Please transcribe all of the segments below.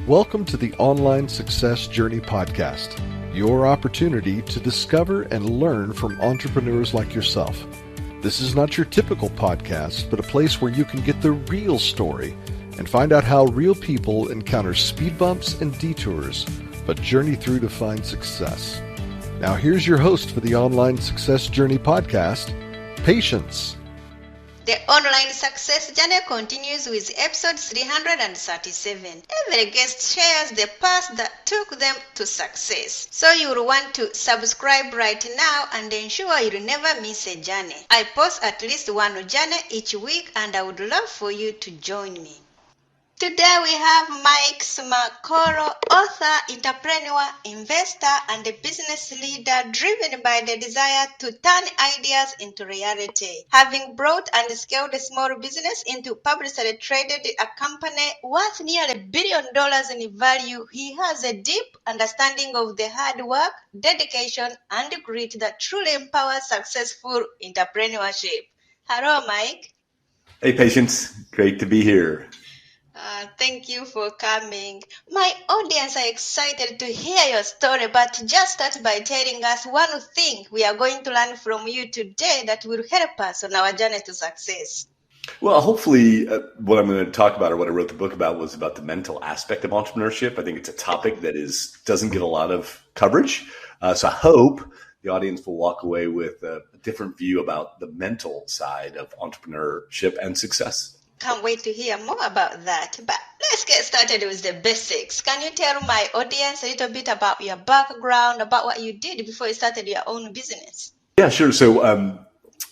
Welcome to the Online Success Journey Podcast, your opportunity to discover and learn from entrepreneurs like yourself. This is not your typical podcast, but a place where you can get the real story and find out how real people encounter speed bumps and detours, but journey through to find success. Now here's your host for the Online Success Journey Podcast, Patience. The Online Success Journey continues with episode 337. Every guest shares the path that took them to success. So you will want to subscribe right now and ensure you'll never miss a journey. I post at least one journey each week and I would love for you to join me. Today we have Mike Smerklo, author, entrepreneur, investor, and a business leader driven by the desire to turn ideas into reality. Having brought and scaled a small business into publicly traded a company worth nearly $1 billion in value, he has a deep understanding of the hard work, dedication, and grit that truly empowers successful entrepreneurship. Hello, Mike. Hey, Patience. Great to be here. Thank you for coming. My audience are excited to hear your story, but just start by telling us one thing we are going to learn from you today that will help us on our journey to success. Well, hopefully what I'm going to talk about or what I wrote the book about was about the mental aspect of entrepreneurship. I think it's a topic that doesn't get a lot of coverage. So I hope the audience will walk away with a different view about the mental side of entrepreneurship and success. Can't wait to hear more about that. But let's get started with the basics. Can you tell my audience a little bit about your background, about what you did before you started your own business? Yeah, sure. So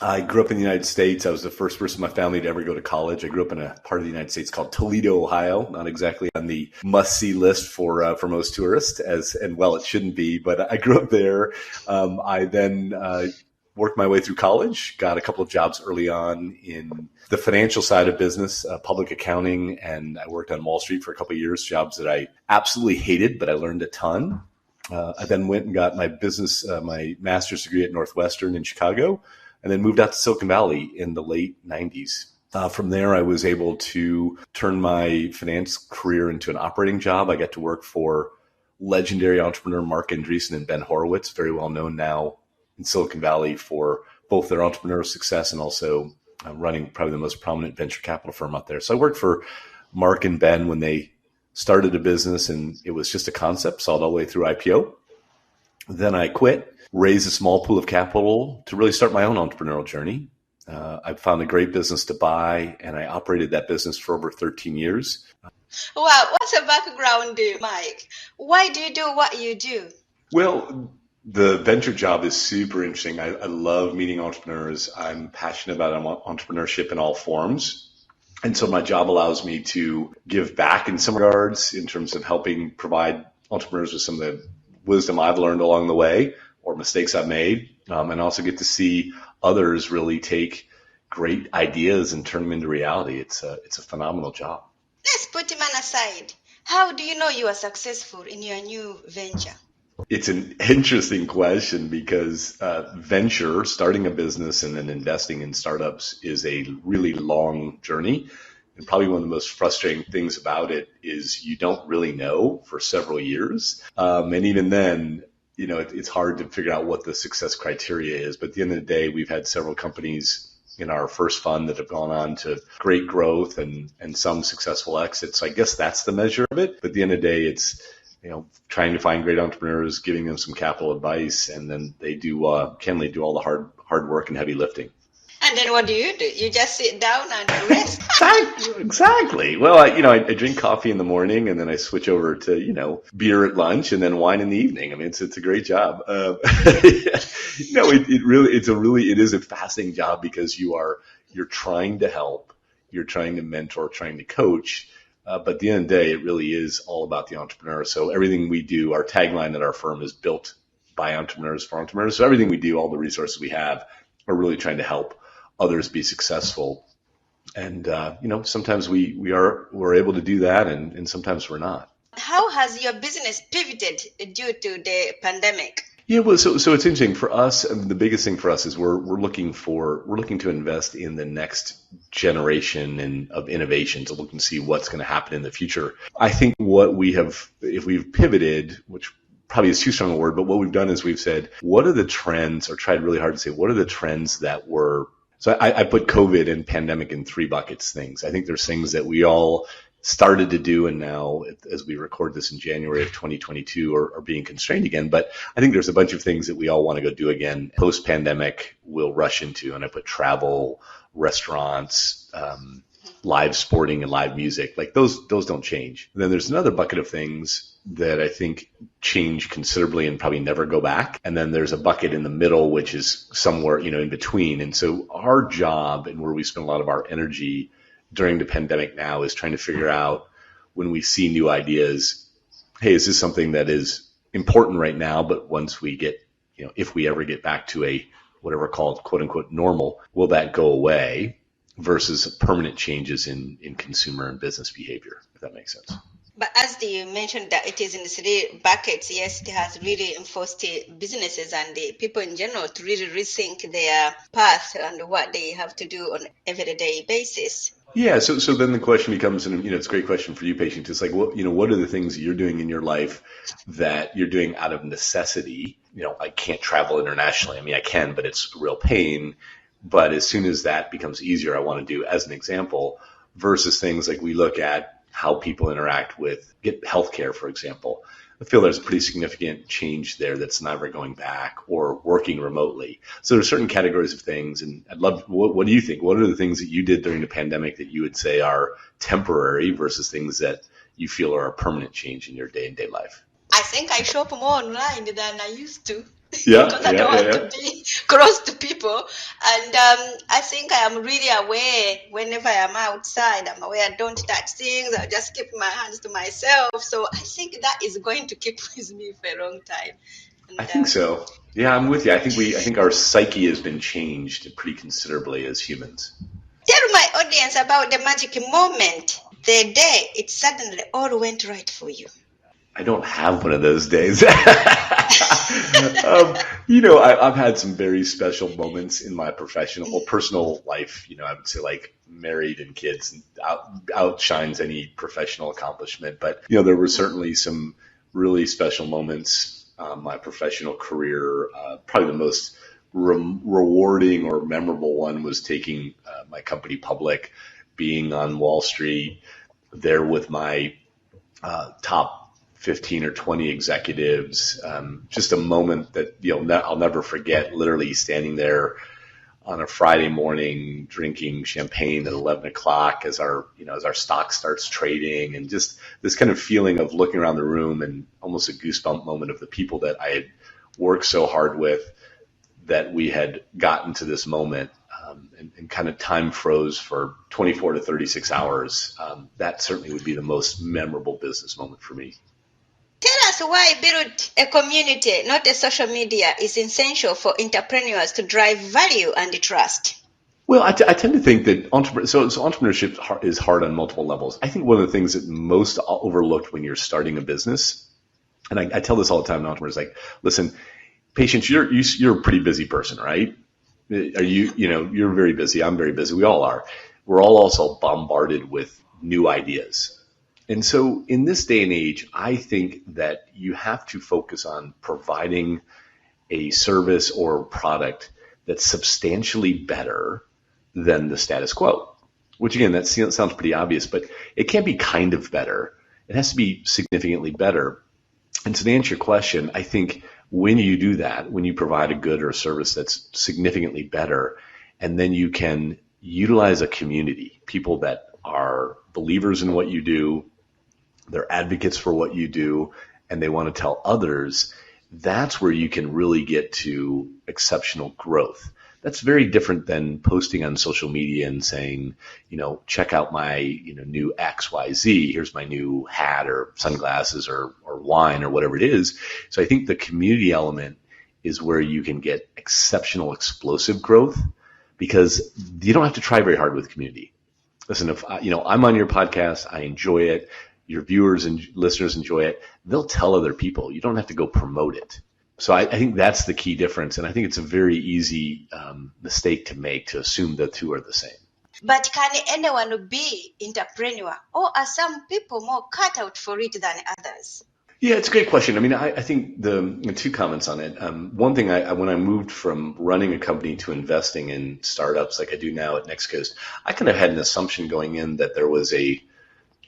I grew up in the United States. I was the first person in my family to ever go to college. I grew up in a part of the United States called Toledo, Ohio. Not exactly on the must-see list for most tourists, it shouldn't be. But I grew up there. I then worked my way through college, got a couple of jobs early on in the financial side of business, public accounting, and I worked on Wall Street for a couple of years, jobs that I absolutely hated, but I learned a ton. I then went and got my master's degree at Northwestern in Chicago, and then moved out to Silicon Valley in the late 90s. From there, I was able to turn my finance career into an operating job. I got to work for legendary entrepreneur Mark Andreessen and Ben Horowitz, very well known now in Silicon Valley for both their entrepreneurial success and also running probably the most prominent venture capital firm out there. So I worked for Mark and Ben when they started a business and it was just a concept, saw it all the way through IPO. Then I quit, raised a small pool of capital to really start my own entrepreneurial journey. I found a great business to buy and I operated that business for over 13 years. Wow, what's your background, Mike? Why do you do what you do? Well, the venture job is super interesting. I love meeting entrepreneurs. I'm passionate about entrepreneurship in all forms. And so my job allows me to give back in some regards in terms of helping provide entrepreneurs with some of the wisdom I've learned along the way or mistakes I've made, and also get to see others really take great ideas and turn them into reality. It's a phenomenal job. Let's put man aside. How do you know you are successful in your new venture? It's an interesting question because starting a business and then investing in startups is a really long journey. And probably one of the most frustrating things about it is you don't really know for several years. And even then, it's hard to figure out what the success criteria is. But at the end of the day, we've had several companies in our first fund that have gone on to great growth and some successful exits. So I guess that's the measure of it. But at the end of the day, it's trying to find great entrepreneurs, giving them some capital advice, and then they do all the hard work and heavy lifting. And then what do? You just sit down and rest? Exactly. Well, I drink coffee in the morning, and then I switch over to beer at lunch, and then wine in the evening. I mean, it's a great job. It is a fascinating job because you're trying to help, you're trying to mentor, trying to coach. But at the end of the day, it really is all about the entrepreneur. So everything we do, our tagline at our firm is built by entrepreneurs for entrepreneurs. So everything we do, all the resources we have, are really trying to help others be successful. And, sometimes we're able to do that and sometimes we're not. How has your business pivoted due to the pandemic? Yeah, well, so it's interesting for us. I mean, the biggest thing for us is we're looking to invest in the next generation of innovation, to look and see what's going to happen in the future. I think what we have, if we've pivoted, which probably is too strong a word, but what we've done is we've said, what are the trends, or tried really hard to say, what are the trends that were. So I put COVID and pandemic in three buckets things. I think there's things that we all started to do, and now as we record this in January of 2022 are being constrained again. But I think there's a bunch of things that we all want to go do again post-pandemic we'll rush into. And I put travel, restaurants, live sporting and live music. Like those don't change. And then there's another bucket of things that I think change considerably and probably never go back. And then there's a bucket in the middle, which is somewhere, in between. And so our job, and where we spend a lot of our energy during the pandemic now, is trying to figure out, when we see new ideas, hey, is this something that is important right now, but once we get, if we ever get back to a whatever called quote unquote normal, will that go away, versus permanent changes in consumer and business behavior, if that makes sense. But as you mentioned that it is in three buckets, yes, it has really enforced businesses and the people in general to really rethink their path and what they have to do on an everyday basis. Yeah, so then the question becomes, and it's a great question for you, patient. It's like, what are the things that you're doing in your life that you're doing out of necessity? I can't travel internationally. I mean, I can, but it's a real pain. But as soon as that becomes easier, I want to do, as an example, versus things like we look at how people interact with healthcare, for example. I feel there's a pretty significant change there that's never going back, or working remotely. So there's certain categories of things, and I'd love, what do you think? What are the things that you did during the pandemic that you would say are temporary versus things that you feel are a permanent change in your day-to-day life? I think I shop more online than I used to. Yeah, because I don't want to be close to people. And I think I am really aware whenever I am outside. I'm aware I don't touch things. I just keep my hands to myself. So I think that is going to keep with me for a long time. And, I think so. Yeah, I'm with you. I think our psyche has been changed pretty considerably as humans. Tell my audience about the magic moment, the day it suddenly all went right for you. I don't have one of those days. I've had some very special moments in my personal life. I would say, like, married and kids outshines any professional accomplishment. But, there were certainly some really special moments. My professional career, probably the most rewarding or memorable one was taking my company public, being on Wall Street, there with my top 15 or 20 executives, just a moment that I'll never forget, literally standing there on a Friday morning drinking champagne at 11 o'clock as our stock starts trading, and just this kind of feeling of looking around the room, and almost a goosebump moment of the people that I had worked so hard with, that we had gotten to this moment, and kind of time froze for 24 to 36 hours. That certainly would be the most memorable business moment for me. Tell us why build a community, not a social media, is essential for entrepreneurs to drive value and trust. Well, I tend to think that entrepreneurship is hard on multiple levels. I think one of the things that most overlooked when you're starting a business, and I tell this all the time to entrepreneurs, like, listen, patience, you're a pretty busy person, right? You're very busy. I'm very busy. We all are. We're all also bombarded with new ideas. And so in this day and age, I think that you have to focus on providing a service or product that's substantially better than the status quo, which, again, that sounds pretty obvious, but it can't be kind of better. It has to be significantly better. And so to answer your question, I think when you do that, when you provide a good or a service that's significantly better, and then you can utilize a community, people that are believers in what you do, they're advocates for what you do, and they want to tell others, that's where you can really get to exceptional growth. That's very different than posting on social media and saying, check out my, new XYZ. Here's my new hat or sunglasses or wine or whatever it is. So I think the community element is where you can get exceptional, explosive growth, because you don't have to try very hard with community. Listen, if I'm on your podcast, I enjoy it. Your viewers and listeners enjoy it. They'll tell other people. You don't have to go promote it. So I think that's the key difference. And I think it's a very easy mistake to make, to assume the two are the same. But can anyone be entrepreneur, or are some people more cut out for it than others? Yeah, it's a great question. I mean, I think the two comments on it. One thing, when I moved from running a company to investing in startups like I do now at Next Coast, I kind of had an assumption going in that there was a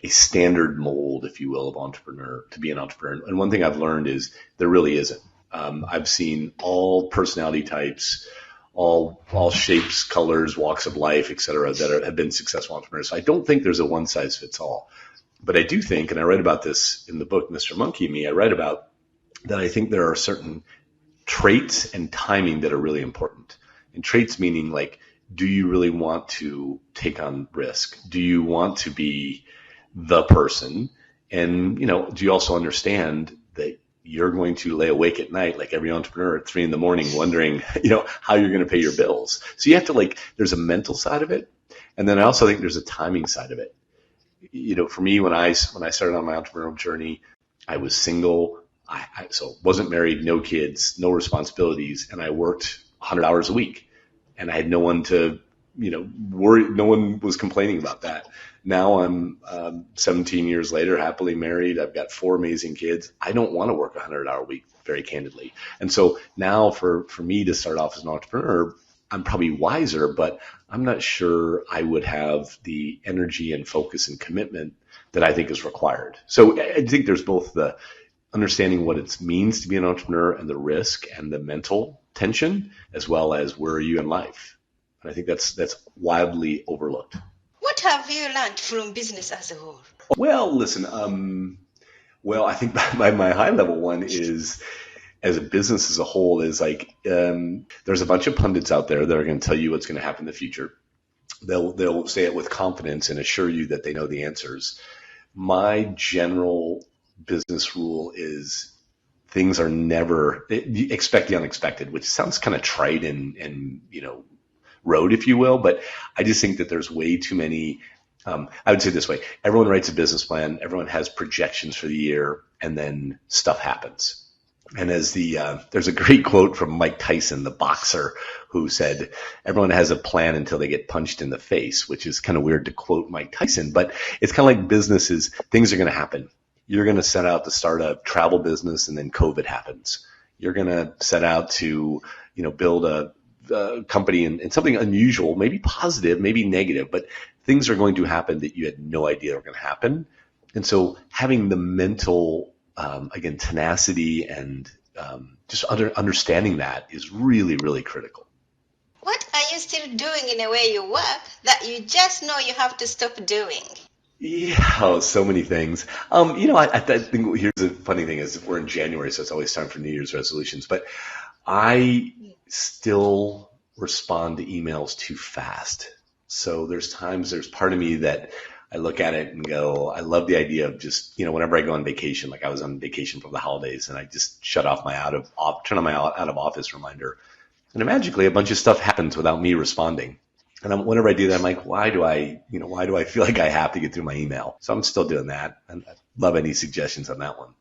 standard mold, if you will, of entrepreneur to be an entrepreneur. And one thing I've learned is there really isn't. I've seen all personality types, all shapes, colors, walks of life, et cetera, that have been successful entrepreneurs. So I don't think there's a one size fits all. But I do think, and I write about this in the book, Mr. Monkey and Me, I write about that I think there are certain traits and timing that are really important. And traits meaning like, do you really want to take on risk? Do you want to be the person? And, do you also understand that you're going to lay awake at night, like every entrepreneur at 3 a.m, wondering, how you're going to pay your bills. So you have to there's a mental side of it. And then I also think there's a timing side of it. For me, when I started on my entrepreneurial journey, I was single. So wasn't married, no kids, no responsibilities. And I worked 100 hours a week, and I had no one to, worry. No one was complaining about that. Now I'm 17 years later, happily married. I've got 4 amazing kids. I don't want to work a 100-hour week, very candidly. And so now for me to start off as an entrepreneur, I'm probably wiser, but I'm not sure I would have the energy and focus and commitment that I think is required. So I think there's both the understanding what it means to be an entrepreneur and the risk and the mental tension, as well as where are you in life. And I think that's wildly overlooked. What have you learned from business as a whole? Well, listen, I think my high level one is, as a business as a whole, is there's a bunch of pundits out there that are going to tell you what's going to happen in the future. They'll say it with confidence and assure you that they know the answers. My general business rule is things are never expect the unexpected, which sounds kind of trite and road, if you will, but I just think that there's way too many. I would say this way: everyone writes a business plan, everyone has projections for the year, and then stuff happens. And there's a great quote from Mike Tyson, the boxer, who said, everyone has a plan until they get punched in the face, which is kind of weird to quote Mike Tyson, but it's kind of like businesses. Things are going to happen. You're going to set out to start a travel business, and then COVID happens. You're going to set out to, build a company in something unusual, maybe positive, maybe negative, but things are going to happen that you had no idea were going to happen. And so having the mental again, tenacity and just understanding that is really, really critical. What are you still doing in the way you work that you just know you have to stop doing? Yeah, so many things. I think here's the funny thing is we're in January, so it's always time for New Year's resolutions. But I still respond to emails too fast. So there's part of me that I look at it and go, I love the idea of just, whenever I go on vacation, like I was on vacation for the holidays, and I just shut off my turn on my out of office reminder, and magically a bunch of stuff happens without me responding. And whenever I do that, I'm like, why do I feel like I have to get through my email? So I'm still doing that. And I'd love any suggestions on that one.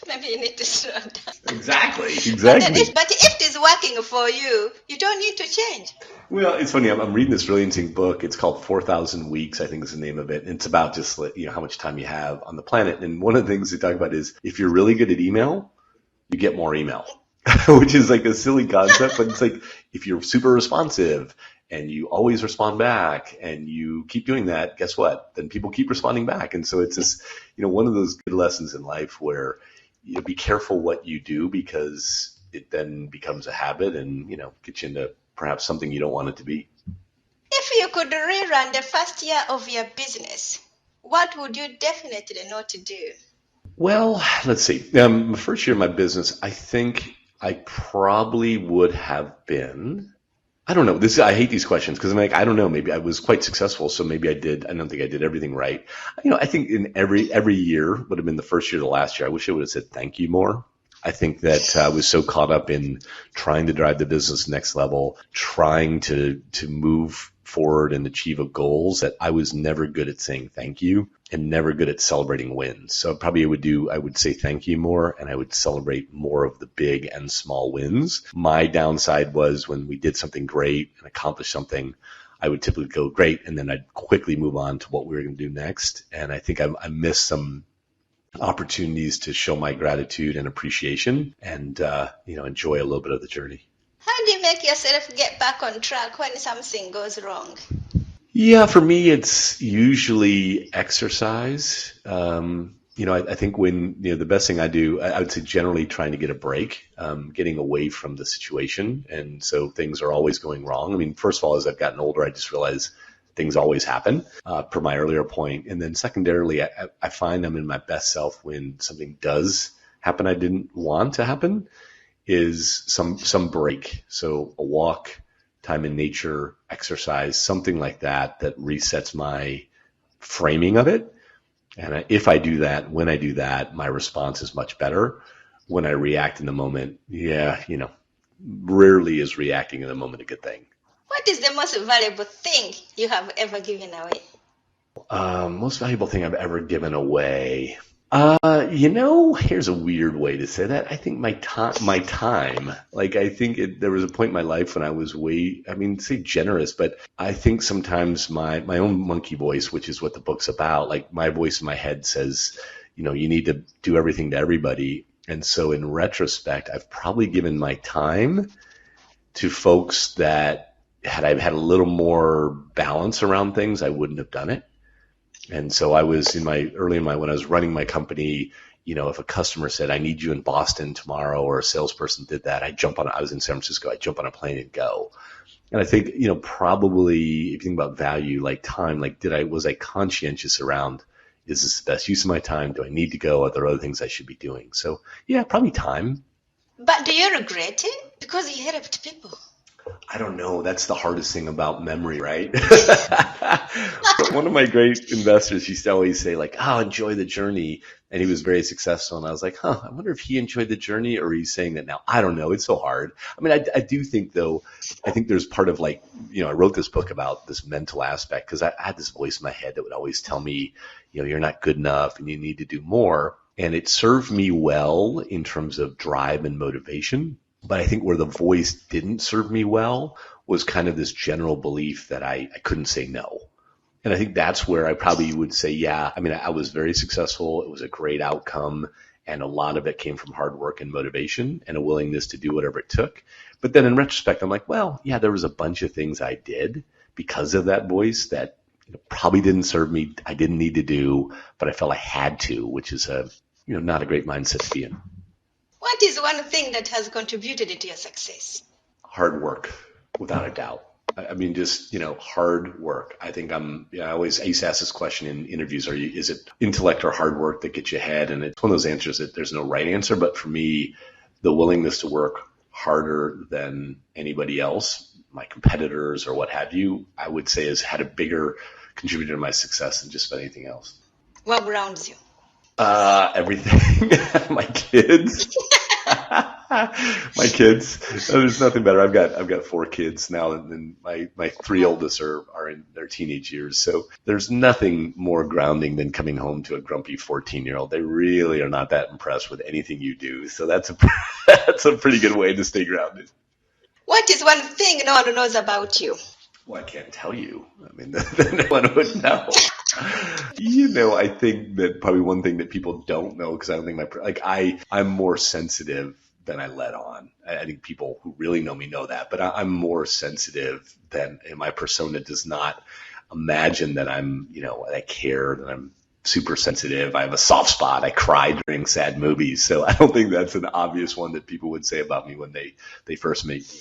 Maybe you need to slow down. Exactly. But if it is working for you, you don't need to change. Well, it's funny. I'm reading this really interesting book. It's called 4,000 Weeks, I think is the name of it. And it's about just how much time you have on the planet. And one of the things they talk about is if you're really good at email, you get more email, which is like a silly concept. But it's like if you're super responsive and you always respond back and you keep doing that, guess what? Then people keep responding back. And so it's this, one of those good lessons in life where be careful what you do, because it then becomes a habit and, gets you into perhaps something you don't want it to be. If you could rerun the first year of your business, what would you definitely know to do? Well, let's see. The first year of my business, I think I probably would have been, I don't know. I hate these questions because I'm like, I don't know. Maybe I was quite successful, so maybe I did. I don't think I did everything right. I think in every year would have been the first year to the last year. I wish I would have said thank you more. I think that I was so caught up in trying to drive the business next level, trying to move forward and achieve goals that I was never good at saying thank you. and never good at celebrating wins. So probably I would say thank you more, and I would celebrate more of the big and small wins. My downside was when we did something great and accomplished something, I would typically go great, and then I'd quickly move on to what we were going to do next. And I think I missed some opportunities to show my gratitude and appreciation and, enjoy a little bit of the journey. How do you make yourself get back on track when something goes wrong? Yeah, for me, it's usually exercise. I think when, the best thing I do, I would say generally trying to get a break, getting away from the situation. And so things are always going wrong. I mean, first of all, as I've gotten older, I just realize things always happen, per my earlier point. And then secondarily, I find I'm in my best self when something does happen I didn't want to happen, is some break. So a walk, time in nature, exercise, something like that resets my framing of it. And if I do that, when I do that, my response is much better. When I react in the moment, rarely is reacting in the moment a good thing. What is the most valuable thing you have ever given away? Most valuable thing I've ever given away. Here's a weird way to say that. I think my time, like I think there was a point in my life when I was say generous, but I think sometimes my own monkey voice, which is what the book's about, like my voice in my head says, you need to do everything to everybody. And so in retrospect, I've probably given my time to folks that had I had a little more balance around things, I wouldn't have done it. And so I was when I was running my company, if a customer said, I need you in Boston tomorrow, or a salesperson did that, I was in San Francisco, I'd jump on a plane and go. And I think, probably if you think about value, like time, like was I conscientious around, is this the best use of my time? Do I need to go? Are there other things I should be doing? So yeah, probably time. But do you regret it? Because you helped people. I don't know. That's the hardest thing about memory, right? One of my great investors used to always say, like, enjoy the journey. And he was very successful. And I was like, I wonder if he enjoyed the journey, or he's saying that now. I don't know. It's so hard. I mean, I do think, though, I think there's part of I wrote this book about this mental aspect because I had this voice in my head that would always tell me, you're not good enough and you need to do more. And it served me well in terms of drive and motivation. But I think where the voice didn't serve me well was kind of this general belief that I couldn't say no. And I think that's where I probably would say, yeah, I mean, I was very successful. It was a great outcome. And a lot of it came from hard work and motivation and a willingness to do whatever it took. But then in retrospect, I'm like, well, yeah, there was a bunch of things I did because of that voice that probably didn't serve me. I didn't need to do, but I felt I had to, which is not a great mindset to be in. What is one thing that has contributed to your success? Hard work, without a doubt. I mean, just, hard work. I think I used to ask this question in interviews, is it intellect or hard work that gets you ahead? And it's one of those answers that there's no right answer. But for me, the willingness to work harder than anybody else, my competitors or what have you, I would say has had a bigger contributor to my success than just about anything else. What grounds you? Everything. My kids. My kids. There's nothing better. I've got 4 kids now, and my 3 oldest are in their teenage years. So there's nothing more grounding than coming home to a grumpy 14-year-old. They really are not that impressed with anything you do. So that's a pretty good way to stay grounded. What is one thing no one knows about you? Well, I can't tell you. I mean, no one would know. I think that probably one thing that people don't know, because I don't think I'm more sensitive than I let on. I think people who really know me know that, but I'm more sensitive than, and my persona does not imagine that I'm, that I care, that I'm super sensitive. I have a soft spot. I cry during sad movies. So I don't think that's an obvious one that people would say about me when they first meet me.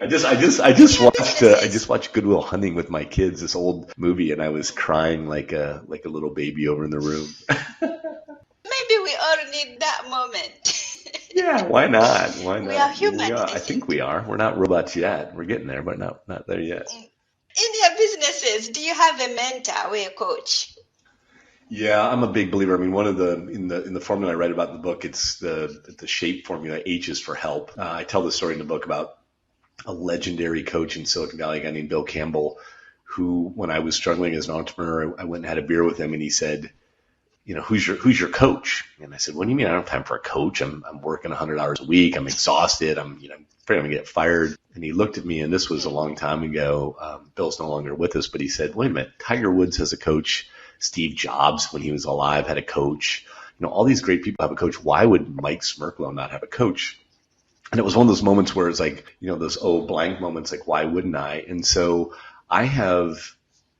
I just watched Good Will Hunting with my kids, this old movie, and I was crying like a little baby over in the room. Maybe we all need that moment. Yeah, why not? We are human. I think we are. We're not robots yet. We're getting there, but not there yet. In your businesses, do you have a mentor or a coach? Yeah, I'm a big believer. I mean, one of in the formula I write about in the book, it's the SHAPE formula. H is for help. I tell the story in the book about a legendary coach in Silicon Valley, a guy named Bill Campbell, who, when I was struggling as an entrepreneur, I went and had a beer with him, and he said, who's your coach? And I said, what do you mean I don't have time for a coach? I'm working 100 hours a week. I'm exhausted. I'm afraid I'm gonna get fired. And he looked at me, and this was a long time ago. Bill's no longer with us, but he said, wait a minute, Tiger Woods has a coach. Steve Jobs, when he was alive, had a coach. All these great people have a coach. Why would Mike Smerklo not have a coach? And it was one of those moments where it's like, those blank moments, like, why wouldn't I? And so I have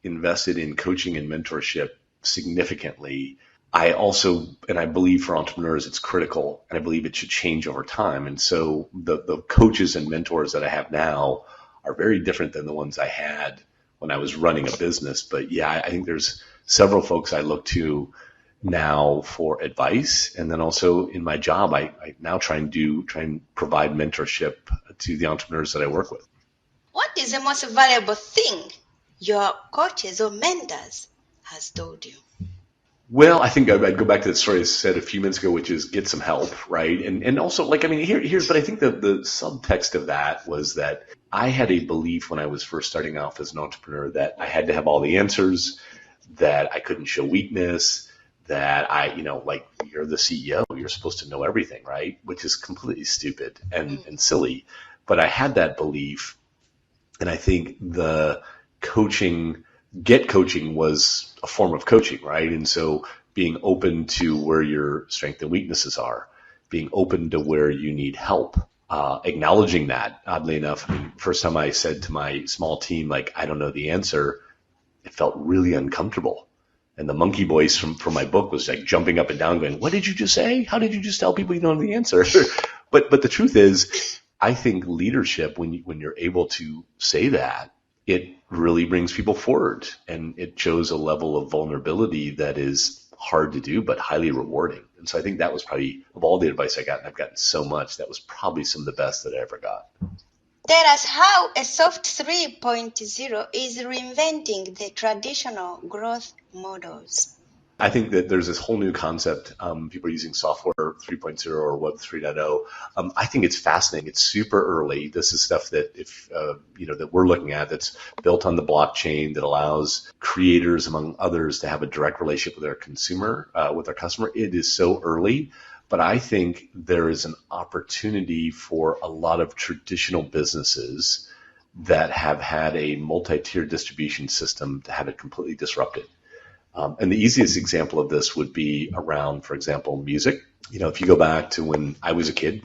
invested in coaching and mentorship significantly. I also, and I believe for entrepreneurs, it's critical, and I believe it should change over time. And so the coaches and mentors that I have now are very different than the ones I had when I was running a business. But yeah, I think there's several folks I look to now for advice. And then also in my job, I now try and provide mentorship to the entrepreneurs that I work with. What is the most valuable thing your coaches or mentors has told you? Well, I think I'd go back to the story I said a few minutes ago, which is get some help, right? And also, but I think the subtext of that was that I had a belief when I was first starting off as an entrepreneur that I had to have all the answers, that I couldn't show weakness, that you're the CEO, you're supposed to know everything, right? Which is completely stupid and silly. But I had that belief, and I think the coaching was a form of coaching, right? And so being open to where your strengths and weaknesses are, being open to where you need help, acknowledging that. Oddly enough, first time I said to my small team, like, I don't know the answer, it felt really uncomfortable. And the monkey voice from my book was like jumping up and down going, what did you just say? How did you just tell people you don't know the answer? But the truth is, I think leadership, when you're able to say that, it really brings people forward, and it shows a level of vulnerability that is hard to do, but highly rewarding. And so I think that was probably, of all the advice I got, and I've gotten so much, that was probably some of the best that I ever got. Tell us how a soft 3.0 is reinventing the traditional growth models. I think that there's this whole new concept. People are using software 3.0 or Web 3.0. I think it's fascinating. It's super early. This is stuff that that we're looking at that's built on the blockchain, that allows creators, among others, to have a direct relationship with their consumer, with their customer. It is so early, but I think there is an opportunity for a lot of traditional businesses that have had a multi-tier distribution system to have it completely disrupted. And the easiest example of this would be around, for example, music. If you go back to when I was a kid,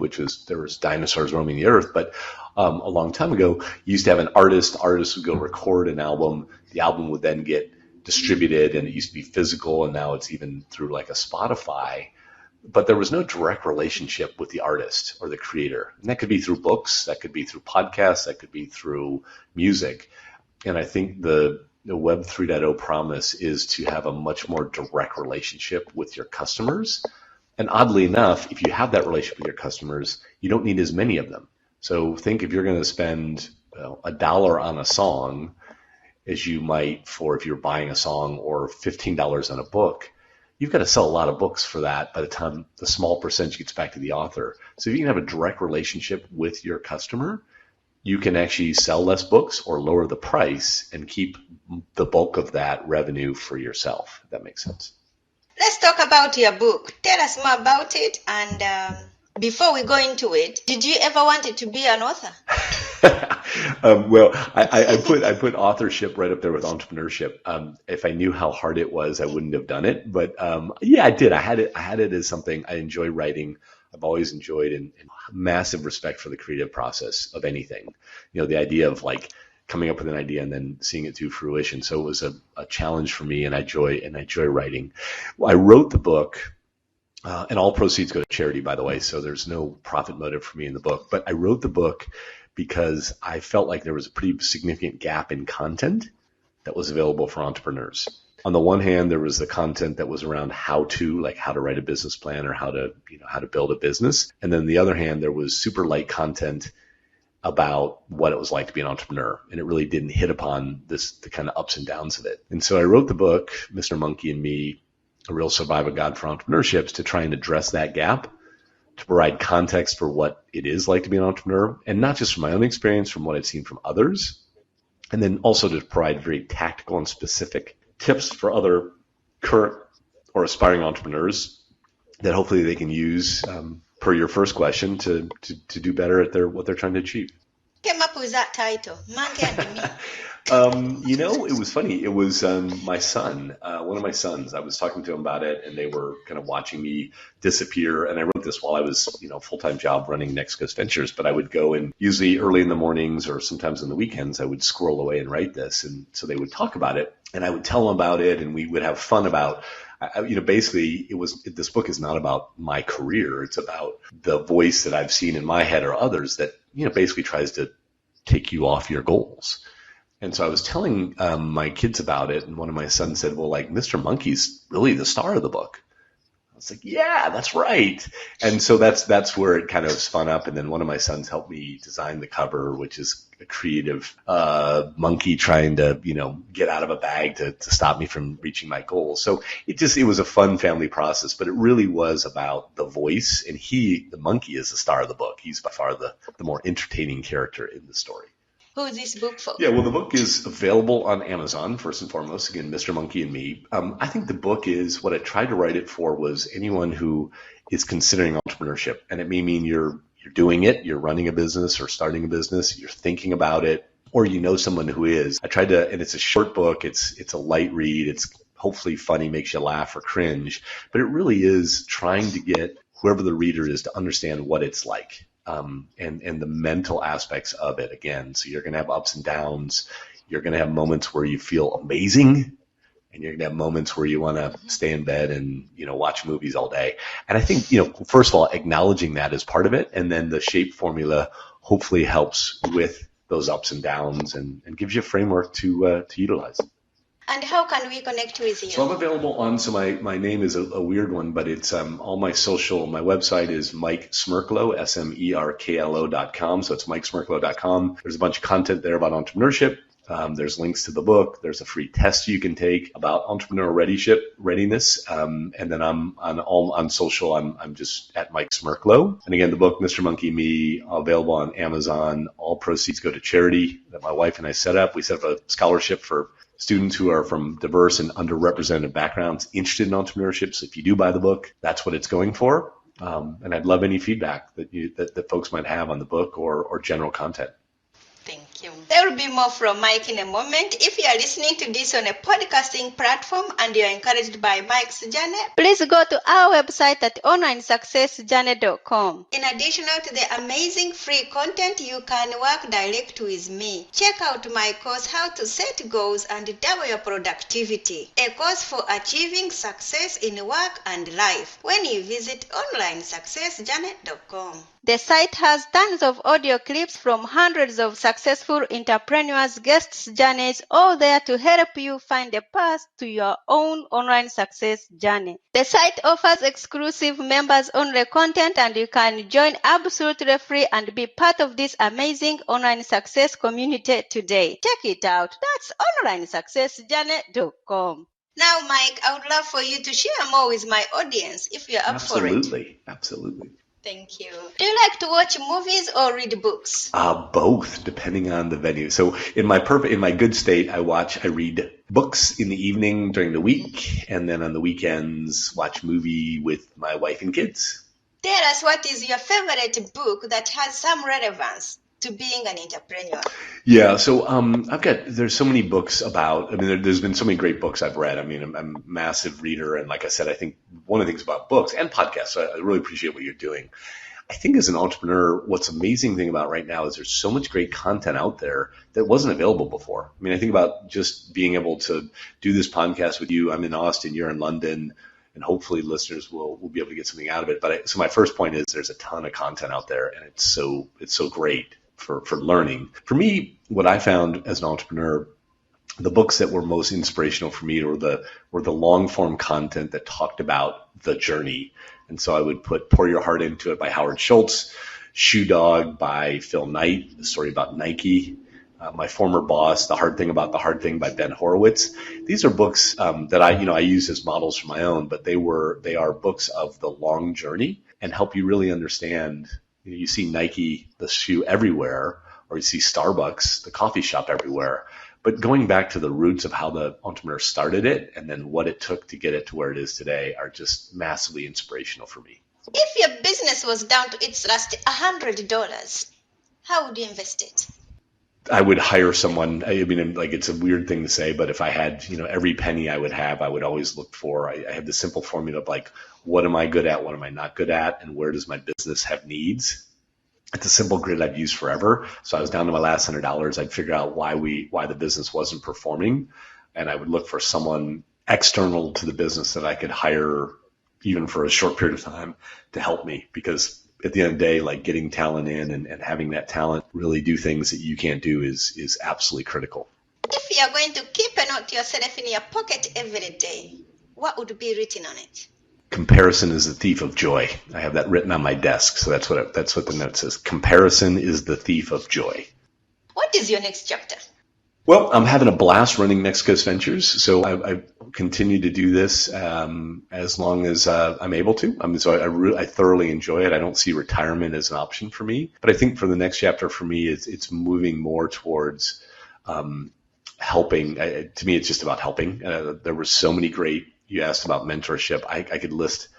there was dinosaurs roaming the earth, but a long time ago, you used to have an artist. Artists would go record an album. The album would then get distributed, and it used to be physical, and now it's even through like a Spotify. But there was no direct relationship with the artist or the creator. And that could be through books, that could be through podcasts, that could be through music. And I think the Web 3.0 promise is to have a much more direct relationship with your customers. And oddly enough, if you have that relationship with your customers, you don't need as many of them. So think if you're going to spend $1 on a song as you might if you're buying a song, or $15 on a book, you've got to sell a lot of books for that by the time the small percentage gets back to the author. So if you can have a direct relationship with your customer, you can actually sell less books or lower the price and keep the bulk of that revenue for yourself, if that makes sense. Let's talk about your book. Tell us more about it. And before we go into it, did you ever want to be an author? Well, I put authorship right up there with entrepreneurship. If I knew how hard it was, I wouldn't have done it. But yeah, I did. I had it as something. I enjoy writing. I've always enjoyed and massive respect for the creative process of anything. The idea of like coming up with an idea and then seeing it to fruition. So it was a challenge for me, and I enjoy writing. Well, I wrote the book, and all proceeds go to charity, by the way. So there's no profit motive for me in the book. But I wrote the book because I felt like there was a pretty significant gap in content that was available for entrepreneurs. On the one hand, there was the content that was around how to write a business plan or how to build a business. And then the other hand, there was super light content about what it was like to be an entrepreneur. And it really didn't hit upon the kind of ups and downs of it. And so I wrote the book, Mr. Monkey and Me, A Real Survival Guide for Entrepreneurships, to try and address that gap, to provide context for what it is like to be an entrepreneur, and not just from my own experience, from what I've seen from others, and then also to provide very tactical and specific tips for other current or aspiring entrepreneurs that hopefully they can use per your first question to do better at what they're trying to achieve. Came up with that title, Monkey and Me. It was funny. It was my son, one of my sons. I was talking to him about it, and they were kind of watching me disappear. And I wrote this while I was, full-time job running Next Coast Ventures. But I would go and usually early in the mornings or sometimes on the weekends, I would scroll away and write this. And so they would talk about it, and I would tell them about it, and we would have fun about. Basically, this book is not about my career. It's about the voice that I've seen in my head or others that basically tries to take you off your goals. And so I was telling my kids about it, and one of my sons said, well, like, Mr. Monkey's really the star of the book. I was like, yeah, that's right. And so that's where it kind of spun up. And then one of my sons helped me design the cover, which is a creative monkey trying to, get out of a bag to stop me from reaching my goals. So it was a fun family process, but it really was about the voice. And the monkey, is the star of the book. He's by far the more entertaining character in the story. Who is this book for? Yeah, well, the book is available on Amazon, first and foremost. Again, Mr. Monkey and Me. I think the book is, what I tried to write it for was anyone who is considering entrepreneurship. And it may mean you're doing it, you're running a business or starting a business, you're thinking about it, or someone who is. I tried to, and it's a short book, it's a light read, it's hopefully funny, makes you laugh or cringe, but it really is trying to get whoever the reader is to understand what it's like. And the mental aspects of it again. So you're going to have ups and downs. You're going to have moments where you feel amazing, and you're going to have moments where you want to stay in bed and, watch movies all day. And I think, first of all, acknowledging that is part of it. And then the SHAPE formula hopefully helps with those ups and downs and gives you a framework to utilize. And how can we connect with you? So I'm available my name is a weird one, but it's all my social. My website is Mike Smerklo, SMERKLO.com. So it's MikeSmerklo.com. There's a bunch of content there about entrepreneurship. There's links to the book. There's a free test you can take about entrepreneurial readiness. And then I'm on social. I'm just at Mike Smerklo. And again, the book, Mr. Monkey Me, available on Amazon. All proceeds go to charity that my wife and I set up. We set up a scholarship for students who are from diverse and underrepresented backgrounds interested in entrepreneurship. So if you do buy the book, that's what it's going for. And I'd love any feedback that folks might have on the book or general content. Thank you. There will be more from Mike in a moment. If you are listening to this on a podcasting platform and you are encouraged by Mike's journey, please go to our website at onlinesuccessjourney.com. In addition to the amazing free content, you can work direct with me. Check out my course, How to Set Goals and Double Your Productivity, a course for achieving success in work and life, when you visit onlinesuccessjourney.com. The site has tons of audio clips from hundreds of successful entrepreneurs' guests' journeys, all there to help you find a path to your own online success journey. The site offers exclusive members-only content, and you can join absolutely free and be part of this amazing online success community today. Check it out. That's onlinesuccessjourney.com. Now, Mike, I would love for you to share more with my audience if you're up for it. Absolutely. Thank you. Do you like to watch movies or read books? Both, depending on the venue. So in my good state, I read books in the evening during the week, and then on the weekends, watch movie with my wife and kids. Tell us, what is your favorite book that has some relevance to being an entrepreneur? Yeah, so there's so many books there's been so many great books I've read. I'm a massive reader, and like I said, I think one of the things about books and podcasts, so I really appreciate what you're doing. I think as an entrepreneur, what's amazing thing about right now is there's so much great content out there that wasn't available before. I think about just being able to do this podcast with you. I'm in Austin, you're in London, and hopefully listeners will be able to get something out of it. So my first point is there's a ton of content out there, and it's so great for learning. For me, what I found as an entrepreneur, the books that were most inspirational for me were the long form content that talked about the journey. And so I would put Pour Your Heart Into It by Howard Schultz, Shoe Dog by Phil Knight, the story about Nike, My Former Boss, The Hard Thing About the Hard Thing by Ben Horowitz. These are books that I use as models for my own, but they are books of the long journey and help you really understand. You see Nike, the shoe, everywhere, or you see Starbucks, the coffee shop, everywhere. But going back to the roots of how the entrepreneur started it and then what it took to get it to where it is today are just massively inspirational for me. If your business was down to its last $100, how would you invest it? I would hire someone. I mean, like, it's a weird thing to say, but if I had, every penny I would have, I would always look for, I had the simple formula of like, what am I good at? What am I not good at? And where does my business have needs? It's a simple grid I've used forever. So I was down to my last $100. I'd figure out why the business wasn't performing. And I would look for someone external to the business that I could hire even for a short period of time to help me, because at the end of the day, like, getting talent in and having that talent really do things that you can't do is absolutely critical. If you are going to keep a note yourself in your pocket every day, what would be written on it? Comparison is the thief of joy. I have that written on my desk, so that's what the note says. Comparison is the thief of joy. What is your next chapter? Well, I'm having a blast running Next Coast Ventures, so I continue to do this as long as I'm able to. I thoroughly enjoy it. I don't see retirement as an option for me, but I think for the next chapter for me, it's moving more towards helping. To me, it's just about helping. There were so many great. You asked about mentorship. I could list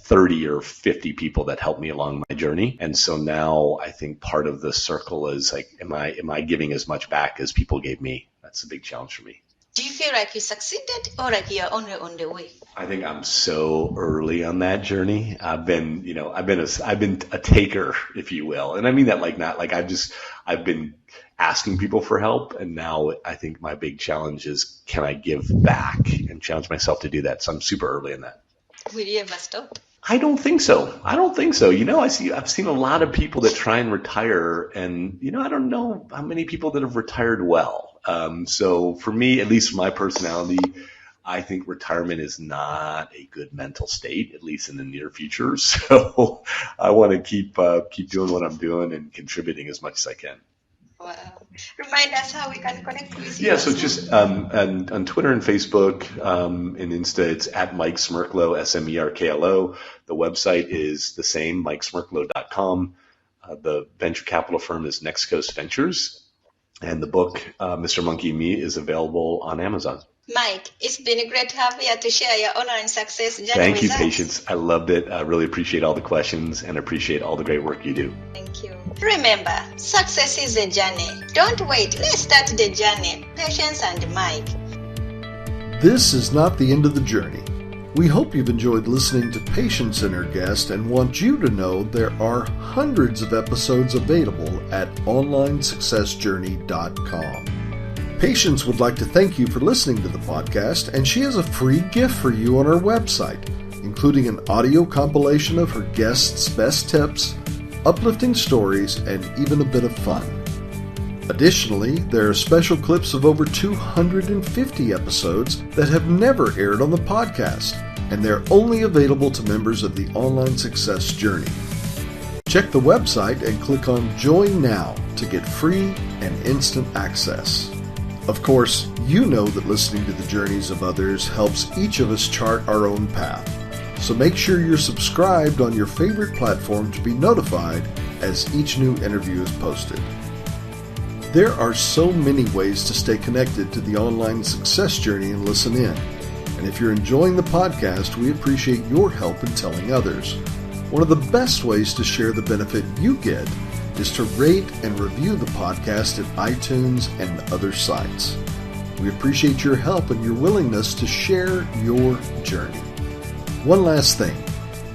30 or 50 people that helped me along my journey. And so now I think part of the circle is like, am I giving as much back as people gave me? That's a big challenge for me. Do you feel like you succeeded or like you're only on the way? I think I'm so early on that journey. I've been a taker, if you will. And I mean that I've been asking people for help. And now I think my big challenge is, can I give back and challenge myself to do that? So I'm super early in that. Will you ever stop? I don't think so. I've seen a lot of people that try and retire, and I don't know how many people that have retired well. So for me, at least my personality, I think retirement is not a good mental state, at least in the near future. So I want to keep doing what I'm doing and contributing as much as I can. Wow. Remind us how we can connect with you. Yeah, so just on Twitter and Facebook and Insta, it's at Mike Smerklo, Smerklo. The website is the same, mikesmerklo.com. The venture capital firm is Next Coast Ventures. And the book, Mr. Monkey and Me, is available on Amazon. Mike, it's been great to have you here to share your online success journey. Thank you, Patience. I loved it. I really appreciate all the questions and appreciate all the great work you do. Thank you. Remember, success is a journey. Don't wait. Let's start the journey. Patience and Mike. This is not the end of the journey. We hope you've enjoyed listening to Patience and her guest and want you to know there are hundreds of episodes available at onlinesuccessjourney.com. Patience would like to thank you for listening to the podcast, and she has a free gift for you on our website, including an audio compilation of her guests' best tips, uplifting stories, and even a bit of fun. Additionally, there are special clips of over 250 episodes that have never aired on the podcast, and they're only available to members of the Online Success Journey. Check the website and click on Join Now to get free and instant access. Of course, you know that listening to the journeys of others helps each of us chart our own path. So make sure you're subscribed on your favorite platform to be notified as each new interview is posted. There are so many ways to stay connected to the Online Success Journey and listen in. And if you're enjoying the podcast, we appreciate your help in telling others. One of the best ways to share the benefit you get is to rate and review the podcast at iTunes and other sites. We appreciate your help and your willingness to share your journey. One last thing.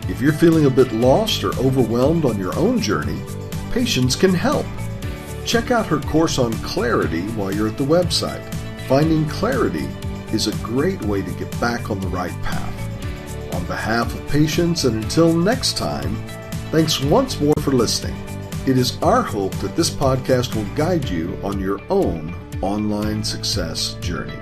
If you're feeling a bit lost or overwhelmed on your own journey, Patience can help. Check out her course on clarity while you're at the website. Finding clarity is a great way to get back on the right path. On behalf of Patience, and until next time, thanks once more for listening. It is our hope that this podcast will guide you on your own online success journey.